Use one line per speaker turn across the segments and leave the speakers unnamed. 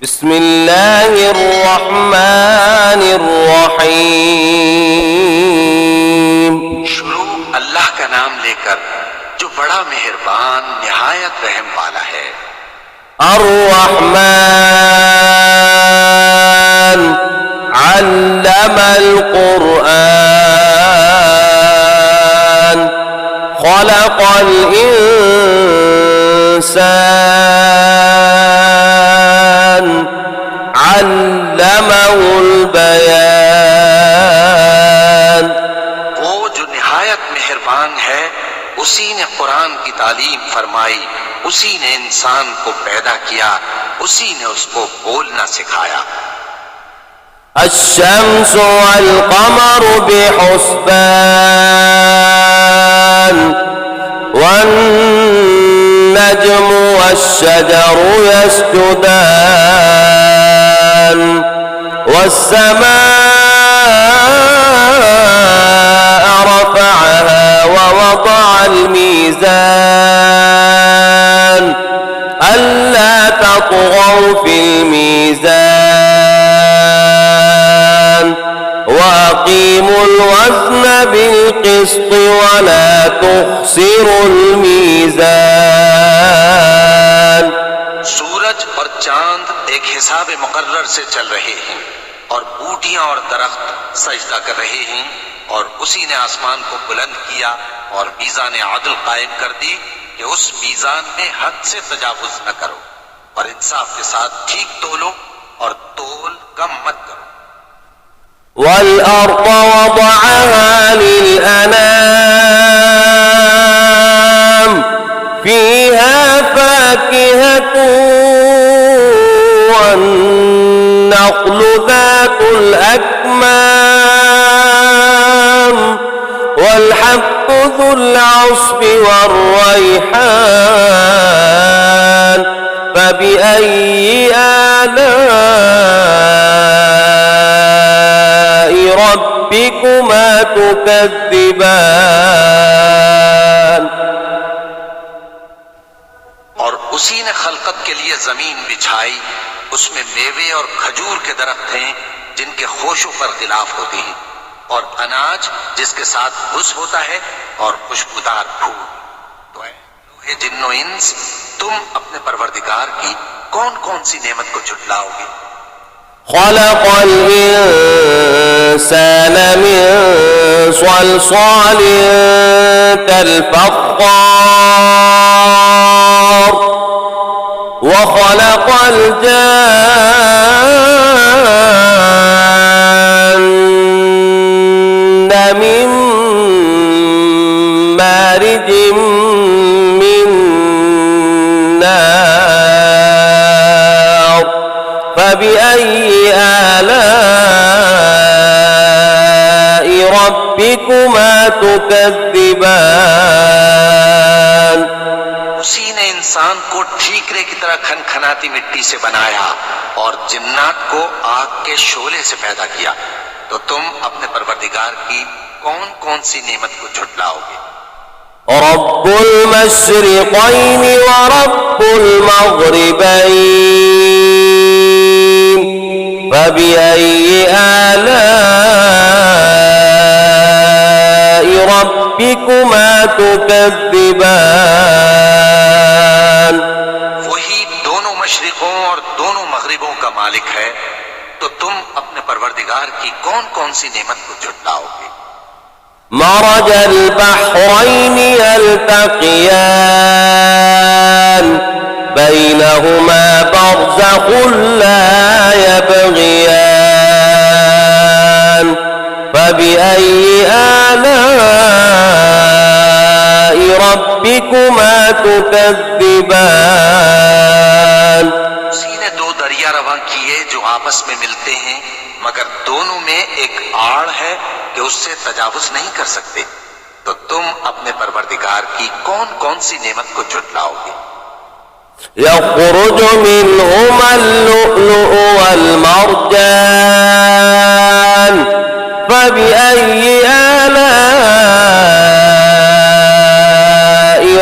बिस्मिल्लाहिर्रहमानिर्रहीम।
शुरू अल्लाह का नाम लेकर जो बड़ा मेहरबान निहायत रहम वाला है।
अर्रहमान अल्लमल कुरआन खलक़ल इंसान अल्लमहुल बयान।
वो जो निहायत मेहरबान है, उसी ने कुरान की तालीम फरमाई, उसी ने इंसान को पैदा किया, उसी ने उसको बोलना सिखाया।
अश्शम्सु वल क़मरु बिहुस्बान वन्नज्मु वश्शजरु यस्जुदान वस्समाअ रफ़अहा ववضعल मीज़ान अल्ला तत्ग़ौ फ़िल मीज़ान वअक़ीमुल वज़्न बिल-क़िस्ति वला तुख़्सिरुल मीज़ान।
सूरज और चांद एक हिसाब मुकर्रर से चल रहे हैं और बूटियां और दरख्त सजदा कर रहे हैं, और उसी ने आसमान को बुलंद किया और मीज़ान अदल कायम कर दी कि उस मीज़ान में हद से तजावुज न करो और इंसाफ के साथ ठीक तोलो और तोल कम मत करो।
वल-अर्ज़ वज़अहा लिल-अनाम फ़ीहा फ़ाकिहतुन वन्नख़्लु ज़ातुल अक्माम वल-हब्बु ज़ुल अस्फ़ि वर्रैहान फ़बिअय्यि आलाइ रब्बिकुमा तुकज़्ज़िबान।
और उसी ने खलकत के लिए जमीन बिछाई, उसमें मेवे और खजूर के दरख्त हैं जिनके खोशों पर खिलाफ होते हैं, और अनाज जिसके साथ भुस होता है और खुशबूदार फूल। तो ऐ जिन्नो इंस, तुम अपने परवरदिगार की कौन कौन सी नेमत को झुटलाओगे?
खलक़ल इंसान मिन सलसालिन कल-फ़ख़्ख़ार व खलक़ल जान्न मिन मारिजिम मिन नार फ़बिअय्यि आलाइ रब्बिकुमा तुकज़्ज़िबान।
उसी ने इंसान को ठीकरे की तरह खनखनाती मिट्टी से बनाया और जिन्नात को आग के शोले से पैदा किया। तो तुम अपने परवरदिगार की कौन कौन सी नेमत को झुटलाओगे?
रब्बुल मशरिक़ैनि व रब्बुल मग़रिबैन फ़बिअय्यि आलाइ रब्बिकुमा तुकज़्ज़िबान।
वही दोनों मशरिकों और दोनों मगरिबों का मालिक है, तो तुम अपने परवरदिगार की कौन कौन सी नेमत को झुटलाओगे?
मरजल बहरैनि यल्तक़ियान बैनहुमा बरज़ख़ुन ला यबग़ियान फ़बिअय्यि आलाइ रब्बिकुमा तुकज़्ज़िबान।
उसी ने दो दरिया रवां किए जो आपस में मिलते हैं, मगर दोनों में एक आड़ है कि उससे तजावुज नहीं कर सकते। तो तुम अपने परवरदिगार की कौन कौन सी नेमत को झुटलाओगे?
यख़रुजु मिनहुमल लुअ्लुअु वल मरजान फ़बिअय्यि आलाइ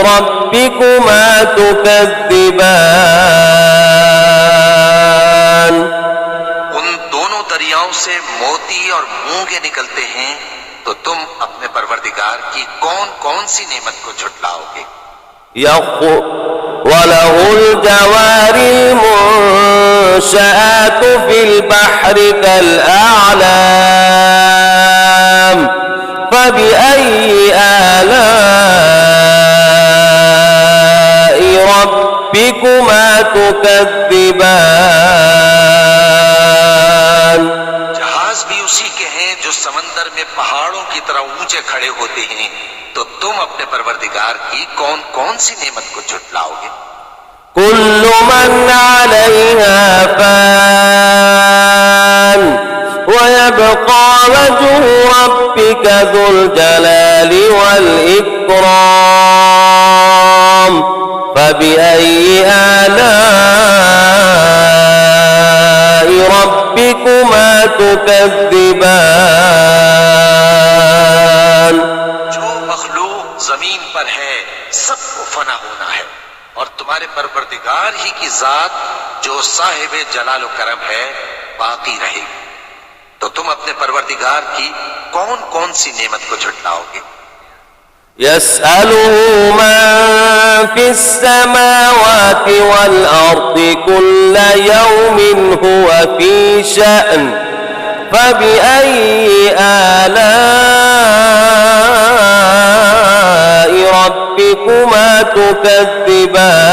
रब्बिकुमा तुकज़्ज़िबान।
मोती और मूंगे निकलते हैं, तो तुम अपने परवरदिगार की कौन कौन सी नेमत को झुटलाओगे।
وله الجوار المنشآت في البحر كالأعلام فبأي آلاء ربكما تكذبان।
जहाज भी उसी के हैं जो समंदर में पहाड़ों की तरह ऊंचे खड़े होते हैं, तो तुम अपने परवरदिगार की कौन कौन सी नेमत को झुटलाओगे।
كل من عليها فان ويبقى وجه ربك ذو الجلال والإكرام فبأي آلاء ربكما تكذبان।
जो मखलूक जमीन पर है सबको फना होना है, और तुम्हारे परवरदिगार ही की जात जो साहिब जलाल व करम है बाकी रहेगी, तो तुम अपने परवरदिगार की कौन कौन सी नेमत को झुटलाओगे।
يسأله من في السماوات والأرض كل يوم هو في شأن فبأي آلاء ربكما تكذبان।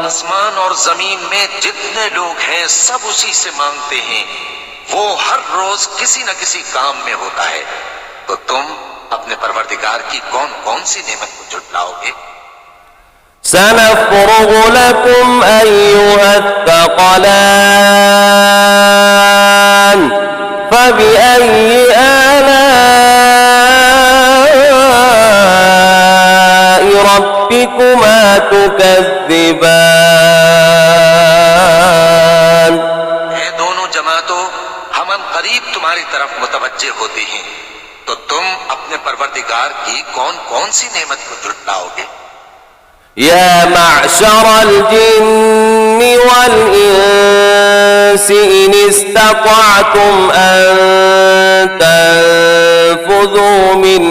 आसमान और जमीन में जितने लोग हैं सब उसी से मांगते हैं, वो हर रोज किसी न किसी काम में होता है, तो तुम अपने परवरदिगार की कौन कौन सी नेमत को झुटलाओगे।
سنفرغ لكم أيها الثقلان فبأي آلاء ربكما تكذبان।
ये दोनों जमातों हम करीब तुम्हारी तरफ मुतवज्जे होते हैं, तो तुम अपने परवरदिगार की कौन कौन सी नेमत को झुटलाओगे।
يا معشر الجن والإنس إن استطعتم أن تنفذوا من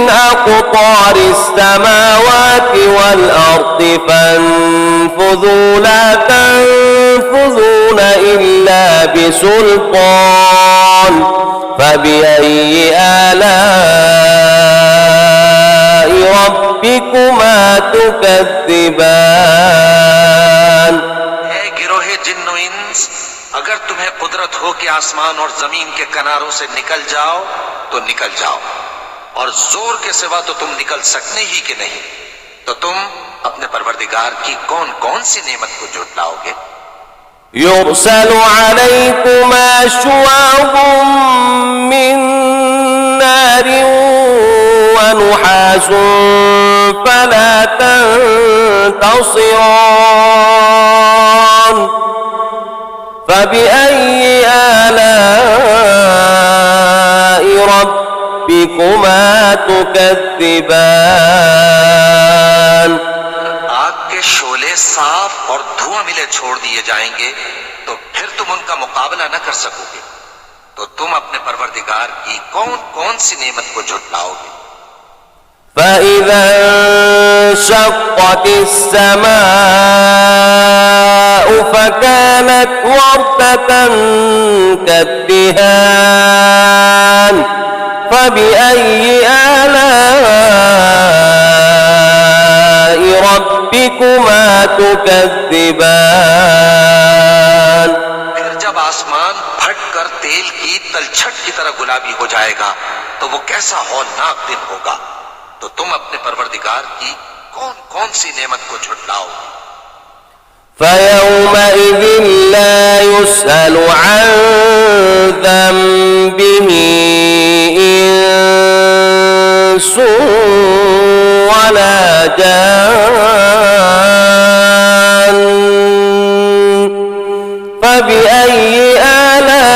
أقطار السماوات والأرض فانفذوا لا تنفذون إلا بسلطان فبأي آلاء ربكما تكذبان।
गिरोहे जिन्नो इंस, अगर तुम्हें कुदरत हो कि आसमान और जमीन के किनारों से निकल जाओ तो निकल जाओ, और जोर के सिवा तो तुम निकल सकने ही के नहीं, तो तुम अपने परवरदिगार की कौन कौन सी नेमत को झुटलाओगे।
يرسل عليكما شواظ من نار ونحاس فلا تنتصران فبأي آلاء ربكما تكذبان।
आग के शोले साफ और धुआं मिले छोड़ दिए जाएंगे, तो फिर तुम उनका मुकाबला न कर सकोगे, तो तुम अपने परवरदिगार की कौन कौन सी नेमत को झुटलाओगे।
فإذا انشقت السماء فكانت وردة كالدهان فبأي آلاء ربكما تكذبان।
फिर जब आसमान फट कर तेल की तलछट की तरह गुलाबी हो जाएगा, तो वो कैसा हौलनाक दिन होगा, तो तुम अपने परवरदिगार की कौन कौन सी नेमत को झुटलाओगे।
فيومئذ لا يسأل عن ذنبه إنس ولا جان فبأي آلاء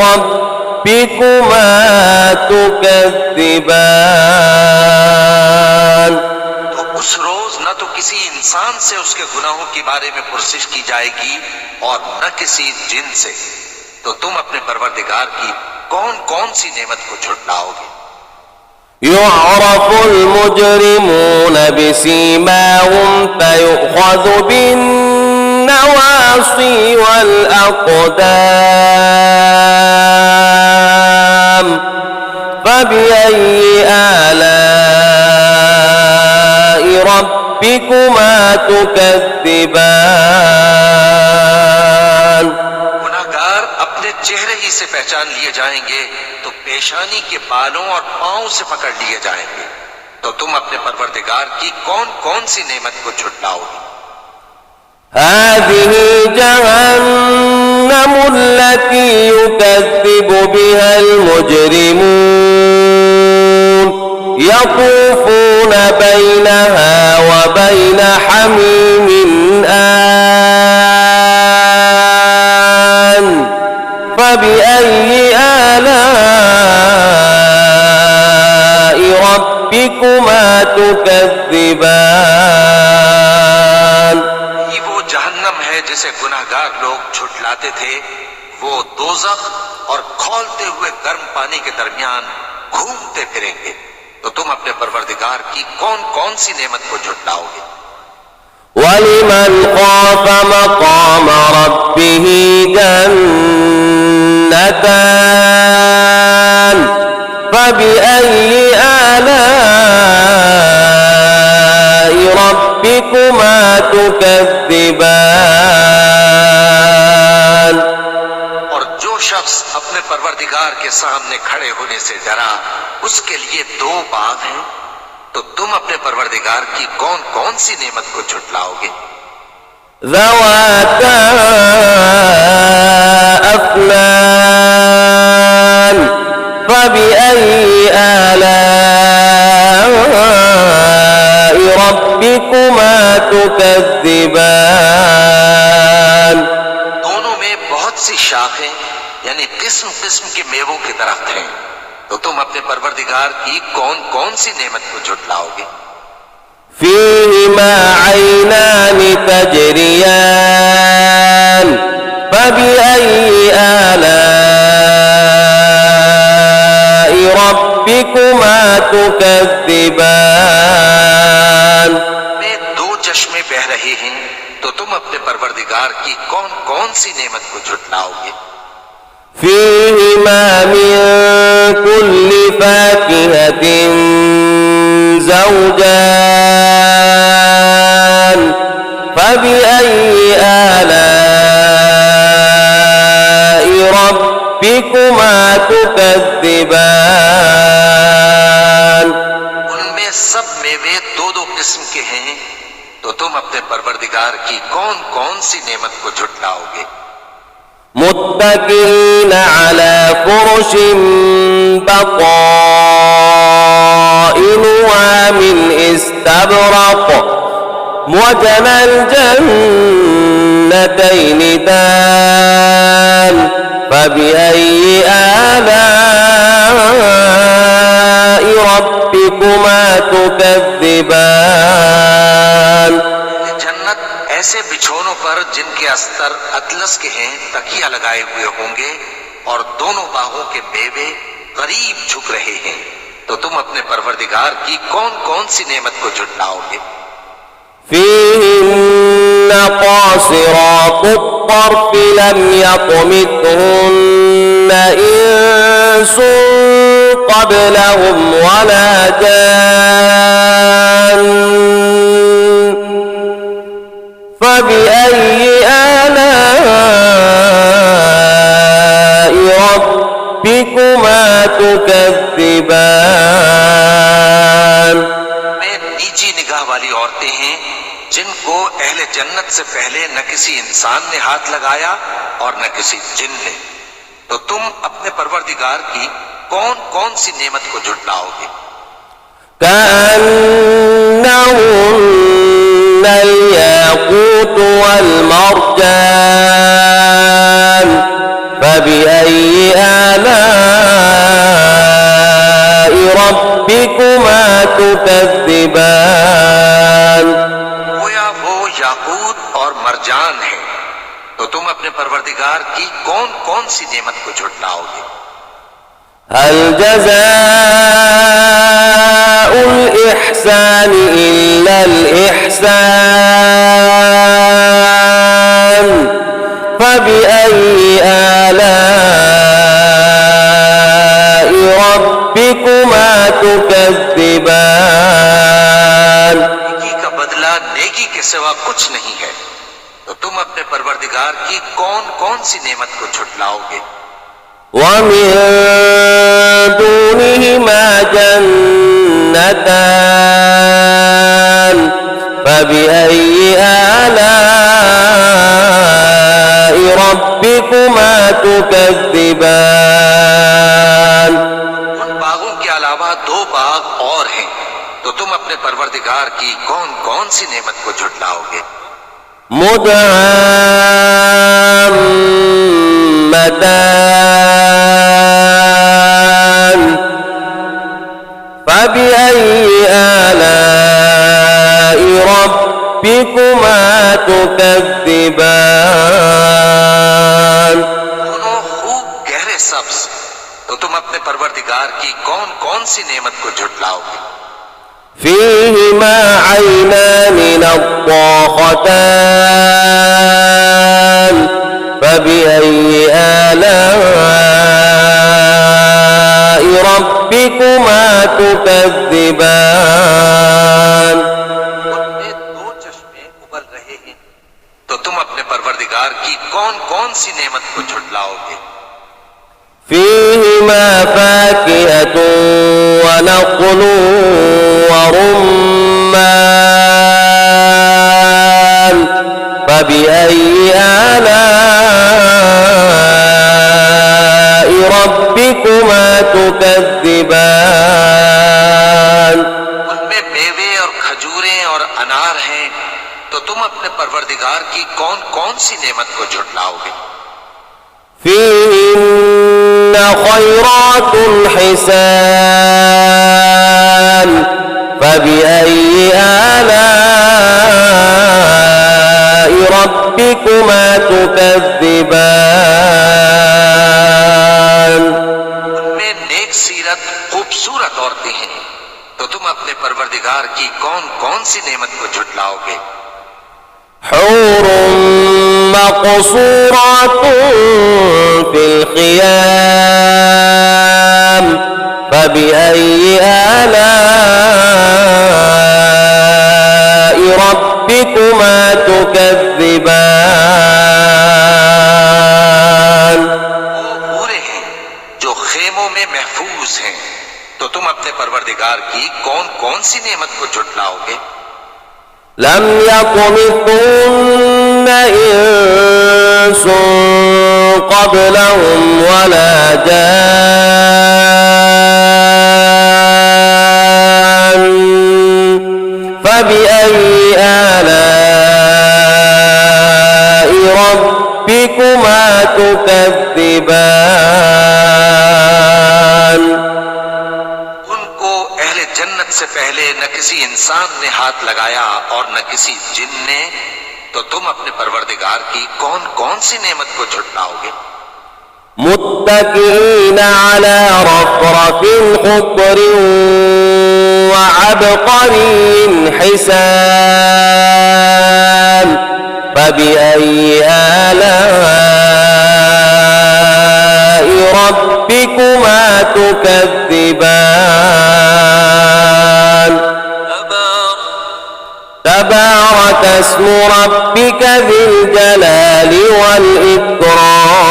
ربكما تكذبان।
उस रोज न तो किसी इंसान से उसके गुनाहों के बारे में पुरसिश की जाएगी और न किसी जिन से। तो तुम अपने परवरदिगार की कौन कौन सी नेमत को झुटलाओगे।
يعرف المجرمون بسيماهم فيؤخذ بالنواصي والأقدام فبأي آلاء ربكما تكذبان।
गुनाहगार अपने चेहरे ही से पहचान लिए जाएंगे तो पेशानी के बालों और पांव से पकड़ लिए जाएंगे। तो तुम अपने परवरदिगार की कौन कौन सी नेमत को झुटलाओगे।
هذه جهنم التي يكذب بها المجرمون يطوفون بينها وبين حميم آن فبأي آلاء ربكما تكذبان।
ये वो जहन्नम है जिसे गुनाहगार लोग झुटलाते थे। वो दोज़ख और खौलते हुए गर्म पानी के दरमियान घूमते फिरेंगे। तो तुम अपने परवरदिगार की कौन कौन सी नेमत को झुटलाओगे।
ولمن خاف مقام ربه جنتان فبأي آلاء ربكما تكذبان।
और जो शख्स अपने परवरदिगार के सामने खड़े होने से डरा उसके लिए दो बाग हैं। तो तुम अपने परवरदिगार की कौन कौन सी नेमत को झुटलाओगे।
ذواتا أفنان فبأي آلاء ربكما تكذبان।
दोनों में बहुत सी शाखें यानी किस्म किस्म के मेवों के दरख्त हैं। तो तुम अपने परवरदिगार की कौन कौन सी नेमत को झुटलाओगे।
فيهما عينان تجريان فبأي آلاء ربكما تكذبان।
में दो चश्मे बह रहे हैं। तो तुम अपने परवरदिगार की कौन कौन सी नेमत को झुटलाओगे।
فيهما من كل فاكهة زوجان فبأي آلاء ربكما تكذبان।
उनमें सब मेवे दो दो किस्म के हैं। तो तुम अपने परवरदिगार की कौन कौन सी नेमत को झुटलाओगे।
متكئين على فرش بطائنها من استبرق وجنى الجنتين دان فبأي آلاء ربكما تكذبان।
जन्नत ऐसे बिछोनों पर जिनके अस्तर अतलस के हैं तकिया लगाए हुए होंगे और दोनों बाहों के मेवे करीब झुक रहे हैं। तो तुम अपने परवरदिगार की कौन कौन सी नेमत को झुटलाओगे।
فيهن قاصرات الطرف لم يطمثهن إنس قبلهم ولا جان فبأي آلاء ربكما تكذبان।
में नीची निगाह वाली औरतें हैं जिनको अहले जन्नत से पहले न किसी इंसान ने हाथ लगाया और न किसी जिन ने। तो तुम अपने परवरदिगार की कौन कौन सी नेमत को झुटलाओगे।
كأنهن الياقوت والمرجان فبأي آلاء ربكما تكذبان।
अपने परवरदिगार की कौन कौन सी नेमत को झुटलाओगे?
هل جزاء الإحسان إلا الإحسان فبأي آلاء ربكما تكذبان
नेकी का बदला नेकी के सिवा कुछ नहीं है, तो तुम अपने परवरदिगार की कौन कौन सी नेमत को झुटलाओगे?
ومن دونهما جنتان فبأي آلاء ربكما تكذبان
उन बागों के अलावा दो बाग और हैं, तो तुम अपने परवरदिगार की कौन कौन सी नेमत को झुटलाओगे?
مدهامتان فبأي آلاء ربكما تكذبان
दोनों खूब गहरे सब्ज, तो तुम अपने परवरदिगार की कौन कौन सी नेमत को झुटलाओगे?
فيهما عينان نضاختان فبأي آلاء ربكما تكذبان
उनमें दो चश्मे उबल रहे हैं, तो तुम अपने परवरदिगार की कौन कौन सी नेमत को झुटलाओगे?
فيهما فاكهة ونخل ورمان فبأي آلاء ربكما تكذبان
उनमें मेवे और खजूरें और अनार हैं, तो तुम अपने परवरदिगार की कौन कौन सी नेमत को झुटलाओगे?
فيهن خيرات حسان فبأي آلاء ربكما تكذبان
उनमें नेक सीरत खूबसूरत औरतें हैं, तो तुम अपने परवरदिगार की कौन कौन सी नेमत को झुटलाओगे?
حور مقصورات في الخيام فبأي آلاء ربكما تكذبان
वो पूरे हैं जो खेमों में महफूज हैं, तो तुम अपने परवरदिगार की कौन कौन सी नेमत को झुटलाओगे?
لم يطمثهن إنس قبلهم ولا جان فبأي آلاء ربكما تكذبان
उनको अहले जन्नत से पहले न किसी इंसान ने हाथ लगाया और न किसी जिन ने, तो तुम अपने परवरदिगार की कौन कौन सी नेमत को झुटलाओगे?
متكئين على رفرف خضر وعبقري حسان فبأي آلاء ربكما تكذبان تبارك اسم ربك ذي الجلال والإكرام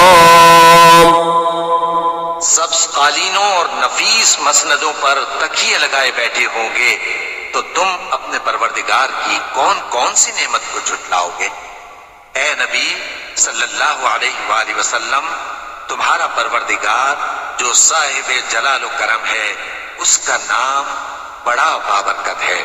सब्ज कालीनों और नफीस मसनदों पर तकिए लगाए बैठे होंगे, तो तुम अपने परवरदिगार की कौन कौन सी नेमत को झुटलाओगे? ए नबी सल्लल्लाहु अलैहि वसल्लम, तुम्हारा परवरदिगार जो साहिब जलाल व करम है, उसका नाम बड़ा बाबरकत है।